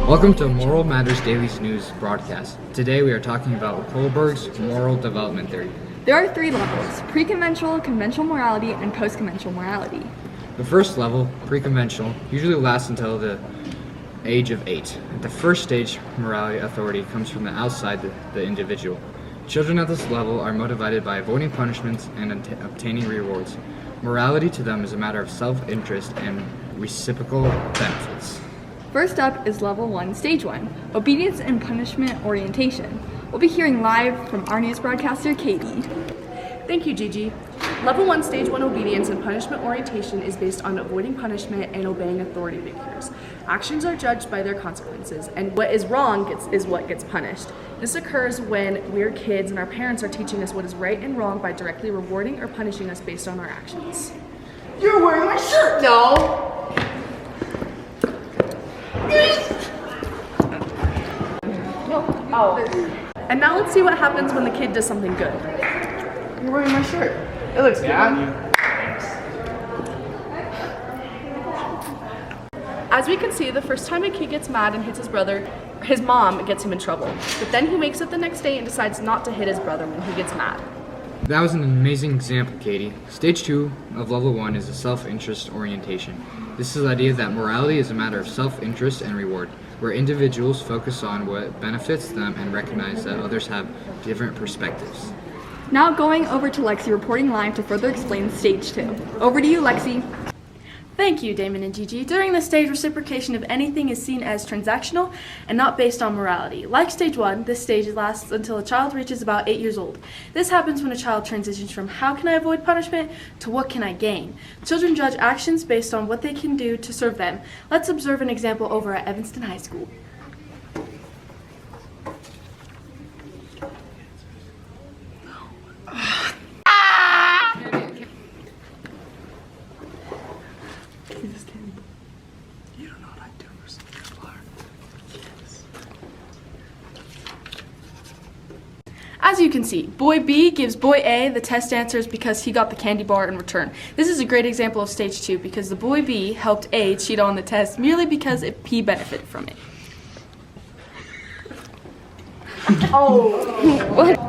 Welcome to Moral Matters Daily's news broadcast. Today we are talking about Kohlberg's moral development theory. There are three levels: pre-conventional, conventional morality, and post-conventional morality. The first level, pre-conventional, usually lasts until the age of 8. At the first stage, morality authority comes from the outside the individual. Children at this level are motivated by avoiding punishments and obtaining rewards. Morality to them is a matter of self-interest and reciprocal benefits. First up is level 1, stage 1, obedience and punishment orientation. We'll be hearing live from our news broadcaster, Katie. Thank you, Gigi. Level 1, Stage 1 obedience and punishment orientation is based on avoiding punishment and obeying authority figures. Actions are judged by their consequences, and what is wrong is what gets punished. This occurs when we're kids and our parents are teaching us what is right and wrong by directly rewarding or punishing us based on our actions. You're wearing my shirt! No! And now let's see what happens when the kid does something good. You're wearing my shirt. It looks good on you. As we can see, the first time a kid gets mad and hits his brother, his mom gets him in trouble. But then he wakes up the next day and decides not to hit his brother when he gets mad. That was an amazing example, Katie. Stage 2 of level 1 is a self-interest orientation. This is the idea that morality is a matter of self-interest and reward, where individuals focus on what benefits them and recognize that others have different perspectives. Now going over to Lexi reporting live to further explain stage 2. Over to you, Lexi. Thank you, Damon and Gigi. During this stage, reciprocation of anything is seen as transactional and not based on morality. Like stage 1, this stage lasts until a child reaches about 8 years old. This happens when a child transitions from how can I avoid punishment to what can I gain. Children judge actions based on what they can do to serve them. Let's observe an example over at Evanston High School. As you can see, boy B gives boy A the test answers because he got the candy bar in return. This is a great example of stage 2 because the boy B helped A cheat on the test merely because he benefited from it.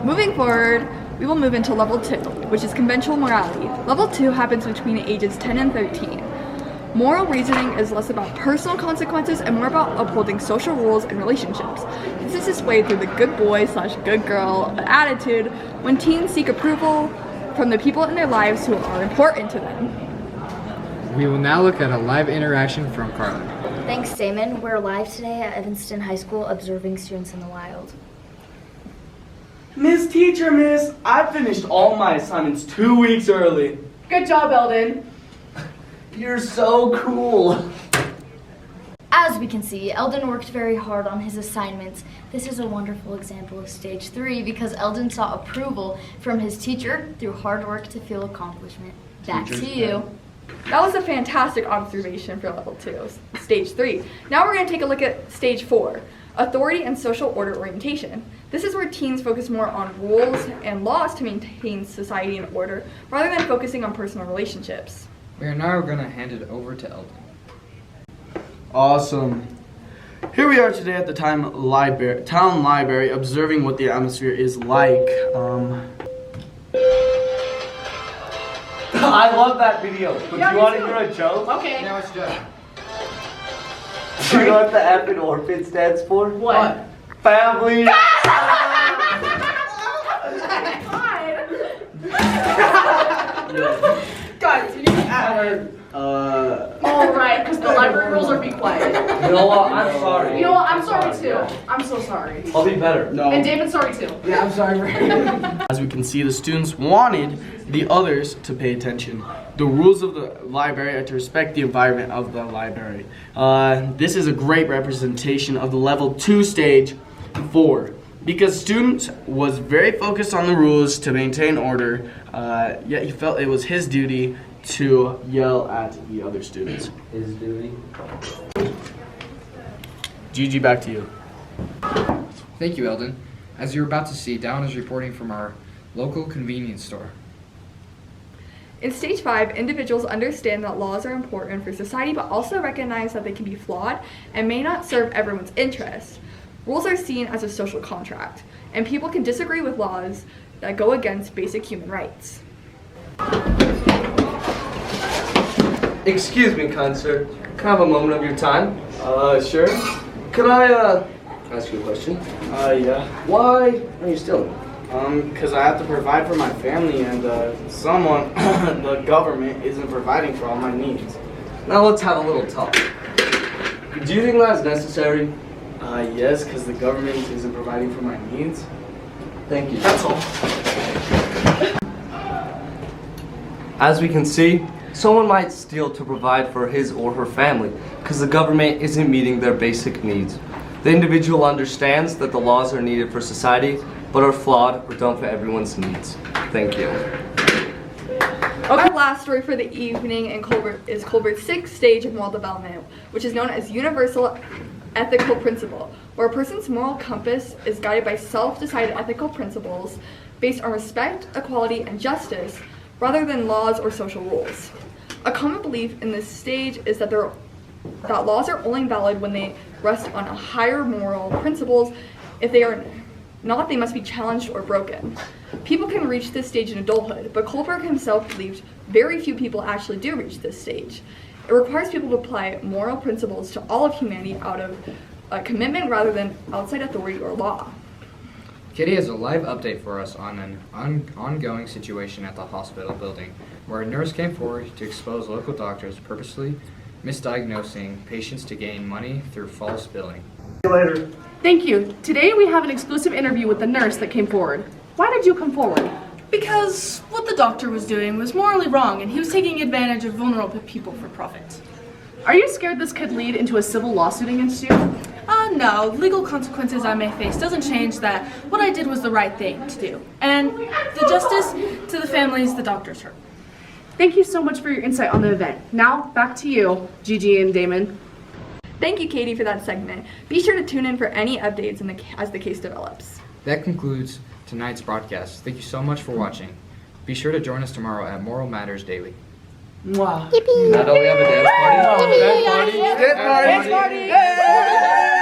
Moving forward, we will move into level 2, which is conventional morality. Level 2 happens between ages 10 and 13. Moral reasoning is less about personal consequences and more about upholding social rules and relationships. This is displayed through the good boy / good girl attitude when teens seek approval from the people in their lives who are important to them. We will now look at a live interaction from Carlin. Thanks, Damon. We're live today at Evanston High School observing students in the wild. Miss Teacher, Miss, I finished all my assignments 2 weeks early. Good job, Eldon. You're so cool. As we can see, Eldon worked very hard on his assignments. This is a wonderful example of stage 3 because Eldon sought approval from his teacher through hard work to feel accomplishment. Back to you. That was a fantastic observation for level 2, stage 3. Now we're going to take a look at stage 4, authority and social order orientation. This is where teens focus more on rules and laws to maintain society and order rather than focusing on personal relationships. We are now going to hand it over to Eldon. Awesome. Here we are today at the town library observing what the atmosphere is like. I love that video. But Yeah, do you want me to too. hear a joke? Okay. Now it's done. Do you know what the F in orphan stands for? What? Family. Guys, you need to add. All right, because the library rules are be quiet. You know what? I'm sorry. You know what? I'm sorry too. I'm so sorry. I'll be better. No. And David's sorry too. Yeah, I'm sorry. As we can see, the students wanted the others to pay attention. The rules of the library are to respect the environment of the library. This is a great representation of the level 2 stage 4. Because student was very focused on the rules to maintain order, yet he felt it was his duty to yell at the other students. His duty? Gigi, back to you. Thank you, Eldon. As you're about to see, Down is reporting from our local convenience store. In stage 5, individuals understand that laws are important for society but also recognize that they can be flawed and may not serve everyone's interests. Rules are seen as a social contract, and people can disagree with laws that go against basic human rights. Excuse me, kind sir. Can I have a moment of your time? Sure. Could I, ask you a question? Yeah. Why are you stealing? Because I have to provide for my family and, someone, the government, isn't providing for all my needs. Now let's have a little talk. Do you think that's necessary? Yes, because the government isn't providing for my needs. Thank you. That's all. As we can see, someone might steal to provide for his or her family because the government isn't meeting their basic needs. The individual understands that the laws are needed for society, but are flawed or don't fit everyone's needs. Thank you. Our last story for the evening in is Kohlberg's 6th stage of moral development, which is known as universal ethical principle, where a person's moral compass is guided by self-decided ethical principles based on respect, equality, and justice, rather than laws or social rules. A common belief in this stage is that laws are only valid when they rest on a higher moral principles. If they are not, they must be challenged or broken. People can reach this stage in adulthood, but Kohlberg himself believed very few people actually do reach this stage. It requires people to apply moral principles to all of humanity out of commitment rather than outside authority or law. Kitty has a live update for us on an ongoing situation at the hospital building where a nurse came forward to expose local doctors purposely misdiagnosing patients to gain money through false billing. See you later. Thank you. Today we have an exclusive interview with the nurse that came forward. Why did you come forward? Because what the doctor was doing was morally wrong and he was taking advantage of vulnerable people for profit. Are you scared this could lead into a civil lawsuit against you? No, legal consequences I may face doesn't change that what I did was the right thing to do. And the justice to the families the doctors hurt. Thank you so much for your insight on the event. Now, back to you, Gigi and Damon. Thank you, Katie, for that segment. Be sure to tune in for any updates as the case develops. That concludes tonight's broadcast. Thank you so much for watching. Be sure to join us tomorrow at Moral Matters Daily. Not only have a dance party. Dance party. Dance party.